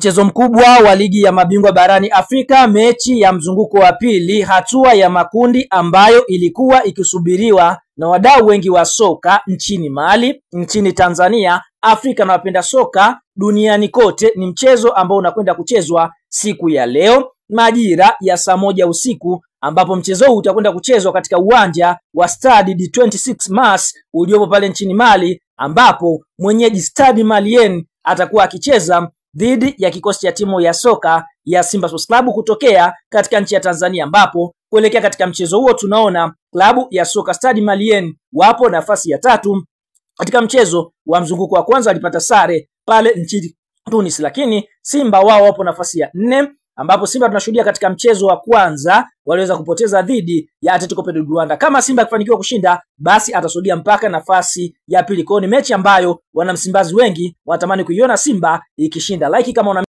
Mchezo mkubwa wa ligi ya mabingwa barani Afrika, mechi ya mzunguko wa pili hatua ya makundi ambayo ilikuwa ikisubiriwa na wadau wengi wa soka nchini Mali, nchini Tanzania, Afrika na wapenda soka duniani kote. Ni mchezo ambao unakwenda kuchezwa siku ya leo majira ya saa 1 usiku, ambapo mchezo huu utakwenda kuchezwa katika uwanja wa Stade du 26 Mars uliopo pale nchini Mali, ambapo mwenyeji Stade Malien atakuwa akicheza dhidi ya kikosi cha timu ya soka ya Simba Sports Club kutokea katika nchi ya Tanzania, ambapo kuelekea katika mchezo huo tunaona klabu ya soka Stade Malien wapo nafasi ya 3 katika mchezo wa mzunguko wa kwanza, walipata sare pale nchini Tunis, lakini Simba wao wapo nafasi ya 4, ambapo Simba tunashuhudia katika mchezo wa kwanza waliweza kupoteza dhidi ya Atletico Pedro Luanda. Kama Simba akifanikiwa kushinda, basi atashuhudia mpaka nafasi ya pili. Kwa ni mechi ambayo wana Msimbazi wengi watamani kuiona Simba ikishinda. Like kama una